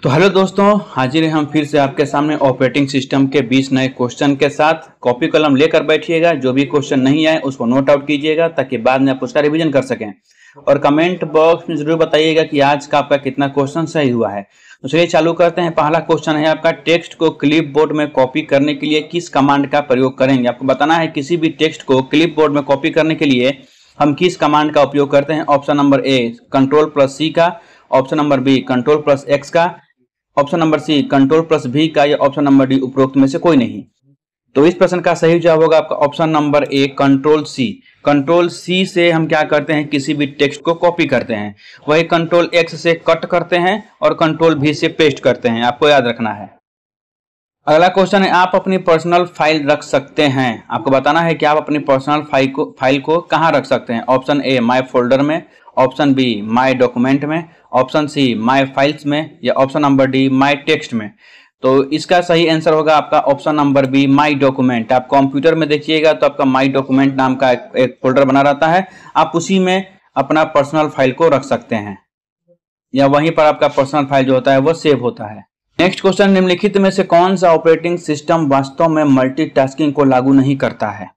तो हेलो दोस्तों, हाजिर हैं हम फिर से आपके सामने ऑपरेटिंग सिस्टम के 20 नए क्वेश्चन के साथ। कॉपी कलम लेकर बैठिएगा, जो भी क्वेश्चन नहीं आए उसको नोट आउट कीजिएगा ताकि बाद में आप उसका रिवीजन कर सकें। और कमेंट बॉक्स में जरूर बताइएगा कि आज का आपका कितना क्वेश्चन सही हुआ है। तो चलिए चालू करते हैं। पहला क्वेश्चन है आपका, टेक्स्ट को क्लिप बोर्ड में कॉपी करने के लिए किस कमांड का प्रयोग करेंगे। आपको बताना है किसी भी टेक्स्ट को क्लिप बोर्ड में कॉपी करने के लिए हम किस कमांड का उपयोग करते हैं। ऑप्शन नंबर ए Ctrl+C का, ऑप्शन नंबर बी Ctrl+X का, ऑप्शन नंबर सी Ctrl+V का, या ऑप्शन नंबर डी उपरोक्त में से कोई नहीं। तो इस प्रश्न का सही जवाब होगा आपका ऑप्शन नंबर ए Ctrl+C। Ctrl+C से हम क्या करते हैं, किसी भी टेक्स्ट को कॉपी करते हैं। वही Ctrl+X से कट करते हैं और Ctrl+V से पेस्ट करते हैं, आपको याद रखना है। अगला क्वेश्चन है, आप अपनी पर्सनल फाइल रख सकते हैं। आपको बताना है कि आप अपनी पर्सनल फाइल को कहाँ रख सकते हैं। ऑप्शन ए माय फोल्डर में, ऑप्शन बी माय डॉक्यूमेंट में, ऑप्शन सी माय फाइल्स में, या option number D my text में। तो इसका सही आंसर होगा आपका option number be my document. आप कंप्यूटर में देखिएगा तो आपका माय डॉक्यूमेंट नाम का एक फोल्डर बना रहता है, आप उसी में अपना पर्सनल फाइल को रख सकते हैं, या वहीं पर आपका पर्सनल फाइल जो होता है वो सेव होता है। नेक्स्ट क्वेश्चन, निम्नलिखित में से कौन सा ऑपरेटिंग सिस्टम वास्तव में मल्टीटास्किंग को लागू नहीं करता है।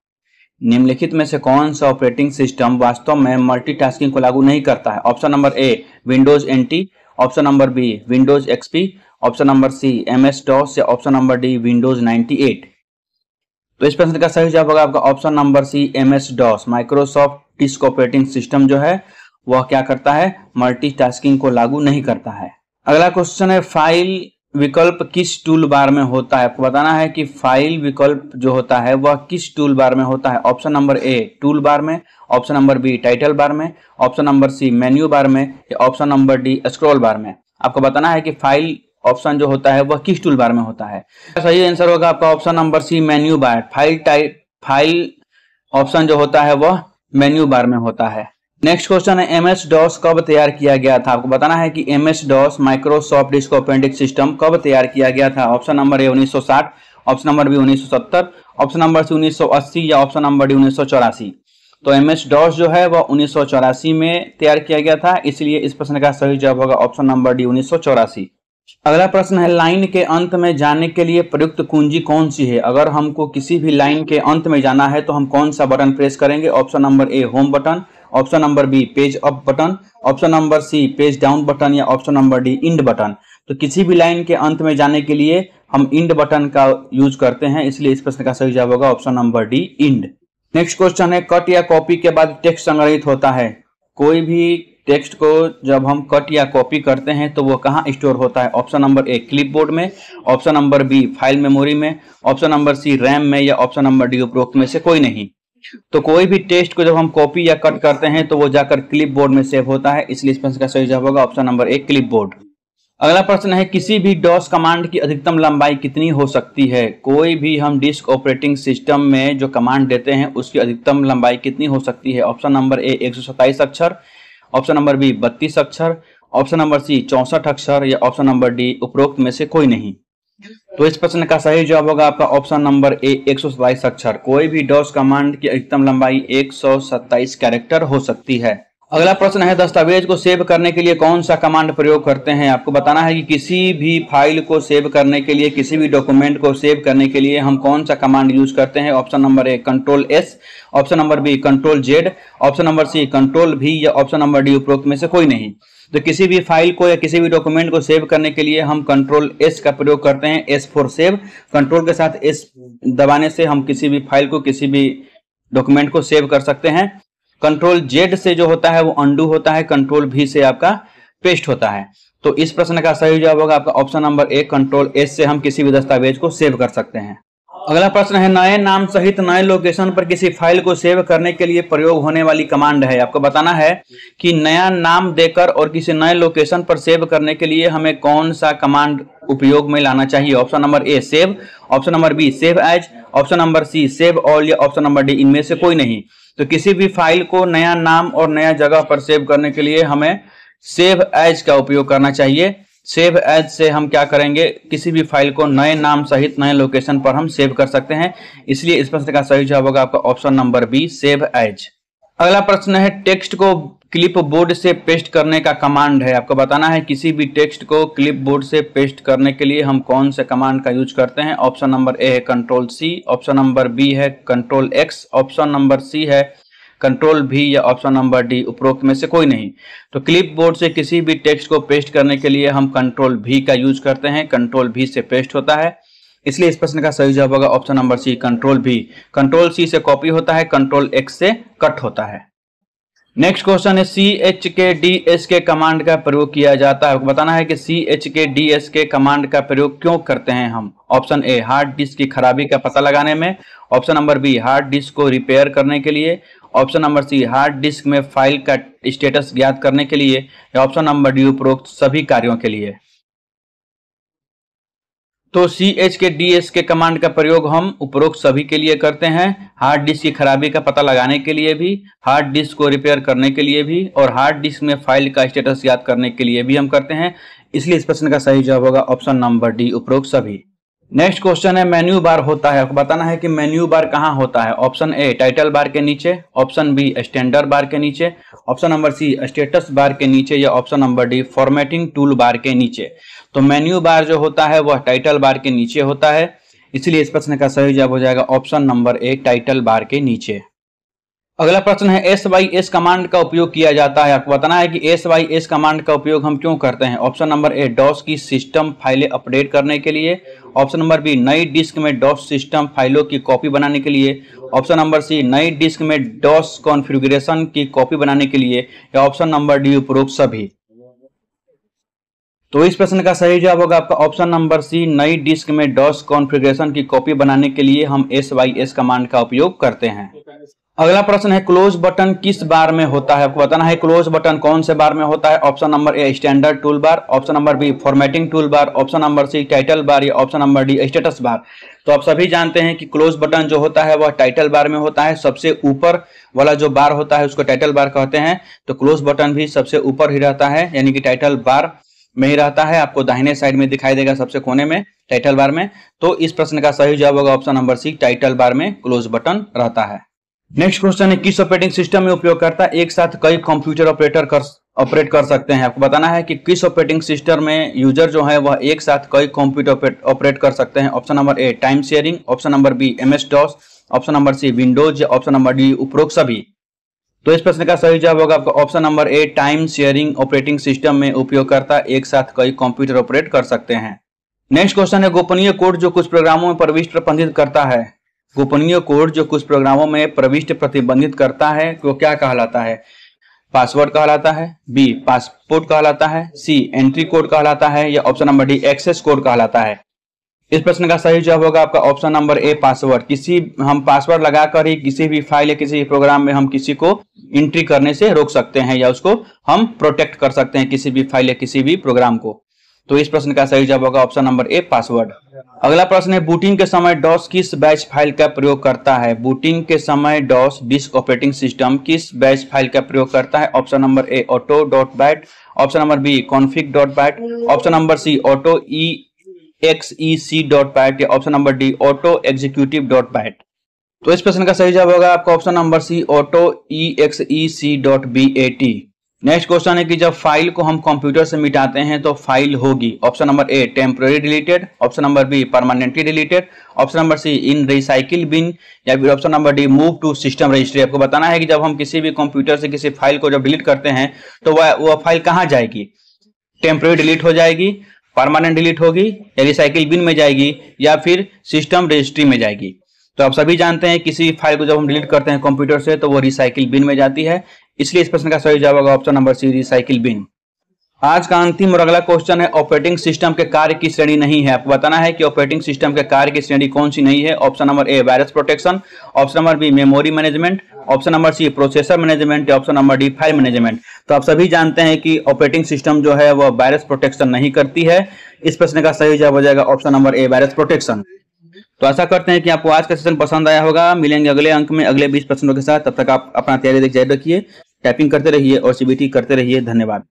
निम्नलिखित में से कौन सा ऑपरेटिंग सिस्टम वास्तव में मल्टीटास्किंग को लागू नहीं करता है। Option number A Windows NT, option number B Windows XP, option number C MS-DOS, या ऑप्शन नंबर डी विंडोज 98। तो इस प्रश्न का सही जवाब होगा आपका option number C MS-DOS। Microsoft disk operating system जो है वह क्या करता है, मल्टीटास्किंग को लागू नहीं करता है। अगला क्वेश्चन है, फाइल विकल्प किस टूल बार में होता है। आपको बताना है कि फाइल विकल्प जो होता है वह किस टूल बार में होता है। Option number A tool bar में, option number B title bar में, option number C menu bar में, या option number D scroll bar में। आपको बताना है कि फाइल ऑप्शन जो होता है वह किस टूल बार में होता है। सही आंसर होगा आपका option number C menu bar. File option जो होता है वह मेन्यू बार में होता है। नेक्स्ट क्वेश्चन है, MS-DOS कब तैयार किया गया था। आपको बताना है कि MS-DOS Microsoft disk operating system कब तैयार किया गया था। Option number A 1960, option number B 1970, option number C 1980, या ऑप्शन नंबर डी 1984। तो MS-DOS जो है वह 1984 में तैयार किया गया था, इसलिए इस प्रश्न का सही जवाब होगा ऑप्शन नंबर डी 1984। अगला प्रश्न है, लाइन के अंत में जाने के लिए प्रयुक्त कुंजी कौन सी है। अगर हमको किसी भी लाइन के अंत में जाना है तो हम कौन सा बटन प्रेस करेंगे। Option number A home button, option number B page up button, option number C page down button, या option number D end button. तो किसी भी लाइन के अंत में जाने के लिए हम इंड बटन का यूज करते हैं, इसलिए इस प्रश्न का सही जवाब होगा option number D end. Next question है, कट या कॉपी के बाद टेक्स्ट संग्रहित होता है। कोई भी टेक्स्ट को जब हम कट या कॉपी करते हैं तो वो कहाँ स्टोर होता है। ऑप्शन नंबर ए क्लिपबोर्ड में, option number B file memory में, ऑप्शन नंबर सी रैम में, या ऑप्शन नंबर डी उपरोक्त में से कोई नहीं। तो कोई भी टेक्स्ट को जब हम कॉपी या कट करते हैं तो वो जाकर क्लिपबोर्ड में सेव होता है, इसलिए इस प्रश्न का सही जवाब होगा ऑप्शन नंबर ए क्लिपबोर्ड। अगला प्रश्न है, किसी भी DOS कमांड की अधिकतम लंबाई कितनी हो सकती है। कोई भी हम डिस्क ऑपरेटिंग सिस्टम में जो कमांड देते हैं उसकी अधिकतम लंबाई कितनी हो सकती है। ऑप्शन नंबर ए 127 अक्षर, ऑप्शन नंबर बी 32 अक्षर, ऑप्शन नंबर सी 64 अक्षर, या ऑप्शन नंबर डी उपरोक्त में से कोई नहीं। तो इस प्रश्न का सही जवाब होगा आपका ऑप्शन नंबर ए 127 अक्षर। कोई भी DOS कमांड की अधिकतम लंबाई 127 कैरेक्टर हो सकती है। अगला प्रश्न है, दस्तावेज को सेव करने के लिए कौन सा कमांड प्रयोग करते हैं। आपको बताना है कि किसी भी फाइल को सेव करने के लिए, किसी भी डॉक्यूमेंट को सेव करने के लिए हम कौन सा कमांड यूज करते हैं। Option number A Ctrl+S, option number B Ctrl+Z, option number C Ctrl+V, या ऑप्शन नंबर डी उपरोक्त में से कोई नहीं। तो किसी भी फाइल को या किसी भी डॉक्यूमेंट को सेव करने के लिए हम Ctrl+S का प्रयोग करते हैं, S फॉर सेव। कंट्रोल के साथ S दबाने से हम किसी भी फाइल को, किसी भी डॉक्यूमेंट को सेव कर सकते हैं। Ctrl+Z से जो होता है वो अंडू होता है, Ctrl+V से आपका पेस्ट होता है। तो इस प्रश्न का सही जवाब होगा आपका ऑप्शन नंबर ए Ctrl+S से हम किसी भी दस्तावेज को सेव कर सकते हैं। अगला प्रश्न है, नए नाम सहित नए लोकेशन पर किसी फाइल को सेव करने के लिए प्रयोग होने वाली कमांड है। आपको बताना है कि नया नाम देकर और किसी नए लोकेशन पर सेव करने के लिए हमें कौन सा कमांड उपयोग में लाना चाहिए। Option number A save, option number B save as, option number C save all, या ऑप्शन नंबर डी इनमें से कोई नहीं। तो किसी भी फाइल को नया नाम और नया जगह पर सेव करने के लिए हमें सेव एज का उपयोग करना चाहिए। सेव एज से हम क्या करेंगे, किसी भी फाइल को नए नाम सहित नए लोकेशन पर हम सेव कर सकते हैं, इसलिए इस प्रश्न का सही जवाब होगा आपका option number B save as. अगला प्रश्न है, टेक्स्ट को क्लिपबोर्ड से पेस्ट करने का कमांड है। आपको बताना है किसी भी टेक्स्ट को क्लिपबोर्ड से पेस्ट करने के लिए हम कौन से कमांड का यूज करते हैं। ऑप्शन नंबर ए है control C, option number B है control X, option number C है कंट्रोल भी, या ऑप्शन नंबर डी उपरोक्त में से कोई नहीं। तो क्लिपबोर्ड से किसी भी टेक्स्ट को पेस्ट करने के लिए हम कंट्रोल भी का यूज करते हैं। कंट्रोल भी से पेस्ट होता है, इसलिए इस प्रश्न का सही जवाब होगा ऑप्शन नंबर सी कंट्रोल भी। कंट्रोल सी से कॉपी होता है, कंट्रोल एक्स से कट होता है। नेक्स्ट क्वेश्चन है CHKDS के कमांड का प्रयोग किया जाता है। बताना है कि CHKDS के कमांड का प्रयोग क्यों करते हैं हम। ऑप्शन ए हार्ड डिस्क की खराबी का पता लगाने में, option number B hard disk को रिपेयर करने के लिए, option number C hard disk में फाइल का स्टेटस ज्ञात करने के लिए, या ऑप्शन नंबर डी उपरोक्त सभी कार्यों के लिए। तो CHKDS के कमांड का प्रयोग हम उपरोक्त सभी के लिए करते हैं। हार्ड डिस्क की खराबी का पता लगाने के लिए भी, हार्ड डिस्क को रिपेयर करने के लिए भी, और हार्ड डिस्क में फाइल का स्टेटस याद करने के लिए भी हम करते हैं। इसलिए इस प्रश्न का सही जवाब होगा ऑप्शन नंबर डी उपरोक्त सभी। नेक्स्ट क्वेश्चन है मेन्यू बार होता है। आपको बताना है कि मेन्यू बार कहाँ होता है। ऑप्शन ए टाइटल बार के नीचे, ऑप्शन बी स्टैंडर्ड बार के नीचे, option number C status bar के नीचे, या option number D formatting tool bar के नीचे। तो मेन्यू बार जो होता है वह टाइटल बार के नीचे होता है, इसलिए इस प्रश्न का सही जवाब हो जाएगा ऑप्शन नंबर ए टाइटल बार के नीचे। अगला प्रश्न है SYS कमांड का उपयोग किया जाता है। आपको बताना है कि SYS कमांड का उपयोग हम क्यों करते हैं। ऑप्शन नंबर ए डॉस की सिस्टम फाइलें अपडेट करने के लिए, ऑप्शन नंबर बी नई डिस्क में डॉस सिस्टम फाइलों की कॉपी बनाने के लिए, ऑप्शन नंबर सी नई डिस्क में डॉस कॉन्फ़िगरेशन की कॉपी बनाने के लिए, या ऑप्शन नंबर डी उपरोक्त सभी। तो इस प्रश्न का सही जवाब होगा आपका ऑप्शन नंबर सी नई डिस्क में डॉस कॉन्फ़िगरेशन की कॉपी बनाने के लिए हम SYS कमांड का उपयोग करते हैं। अगला प्रश्न है क्लोज बटन किस बार में होता है। आपको बताना है क्लोज बटन कौन से बार में होता है। Option number A standard tool bar, option number B formatting tool bar, option number C title bar, या option number D status bar. तो आप सभी जानते हैं कि क्लोज बटन जो होता है वह टाइटल बार में होता है। सबसे ऊपर वाला जो बार होता है उसको टाइटल बार कहते हैं। तो क्लोज बटन भी सबसे ऊपर ही रहता है, यानी कि टाइटल बार में ही रहता है। आपको दाहिने साइड में दिखाई देगा सबसे कोने में टाइटल बार में। तो इस प्रश्न का सही जवाब होगा option number C title bar में क्लोज बटन रहता है। नेक्स्ट क्वेश्चन है किस ऑपरेटिंग सिस्टम में उपयोगकर्ता एक साथ कई कंप्यूटर ऑपरेट कर सकते हैं। आपको बताना है कि किस ऑपरेटिंग सिस्टम में यूजर जो है वह एक साथ कई कंप्यूटर ऑपरेट कर सकते हैं। Option number A time sharing, option number B MS DOS, option number C Windows, या ऑप्शन नंबर डी उपरोक्त सभी। तो इस प्रश्न का सही जवाब होगा आपका option number A time sharing operating system में उपयोगकर्ता एक साथ कई कंप्यूटर ऑपरेट कर सकते हैं। नेक्स्ट क्वेश्चन है गोपनीय कोड जो कुछ प्रोग्रामों में प्रविष्टि प्रतिबंधित करता है। गोपनीय कोड जो कुछ प्रोग्रामों में प्रविष्टि प्रतिबंधित करता है वो क्या कहलाता है। पासवर्ड कहलाता है, बी पासपोर्ट कहलाता है, सी एंट्री कोड कहलाता है, या option number D access code कहलाता है। इस प्रश्न का सही जवाब होगा आपका ऑप्शन नंबर ए पासवर्ड। हम पासवर्ड लगाकर ही किसी भी फाइल या किसी भी प्रोग्राम में हम किसी को एंट्री करने से रोक सकते हैं, या उसको हम प्रोटेक्ट कर सकते हैं किसी भी फाइल या किसी भी प्रोग्राम को। तो इस प्रश्न का सही जवाब होगा ऑप्शन नंबर ए पासवर्ड। अगला प्रश्न है बूटिंग के समय डॉस किस बैच फाइल का प्रयोग करता है। बूटिंग के समय डॉस डिस्क ऑपरेटिंग सिस्टम किस बैच फाइल का प्रयोग करता है। Option number A auto.bat, option number B config.bat, option number C auto exec.bat, या option number D auto executive.bat। तो इस प्रश्न का सही जवाब होगा आपका option number C auto exec.bat। Next question है कि जब फाइल को हम कंप्यूटर से मिटाते हैं तो फाइल होगी। Option number A temporary deleted, option number B permanently deleted, option number C in recycle bin, या फिर option number D move to system registry. आपको बताना है कि जब हम किसी भी कंप्यूटर से किसी फाइल को जब डिलीट करते हैं तो वह फाइल कहाँ जाएगी। टेम्पररी डिलीट हो जाएगी, परमानेंट डिलीट होगी, या रिसाइकिल बिन में जाएगी, या फिर सिस्टम रजिस्ट्री में जाएगी। तो आप सभी जानते हैं किसी फाइल को जब हम डिलीट करते हैं कंप्यूटर से तो वो रिसाइकिल बिन में जाती है, इसलिए इस प्रश्न का सही जवाब होगा option number C recycle bin. आज का अंतिम और अगला क्वेश्चन है ऑपरेटिंग सिस्टम के कार्य की श्रेणी नहीं है। आपको बताना है कि ऑपरेटिंग सिस्टम के कार्य की श्रेणी कौन सी नहीं है। Option number A virus protection, option number B memory management, option number C processor management, या option number D file management. तो आप सभी जानते हैं कि ऑपरेटिंग सिस्टम जो है वह वायरस प्रोटेक्शन नहीं करती है। इस प्रश्न का सही जवाब हो जाएगा option number A virus protection. तो आशा करते हैं कि आपको आज का सेशन पसंद आया होगा। मिलेंगे अगले अंक में अगले 20 प्रश्नों के साथ। तब तक आप अपना तैयारी जारी रखिए, टाइपिंग करते रहिए और CBT करते रहिए। धन्यवाद।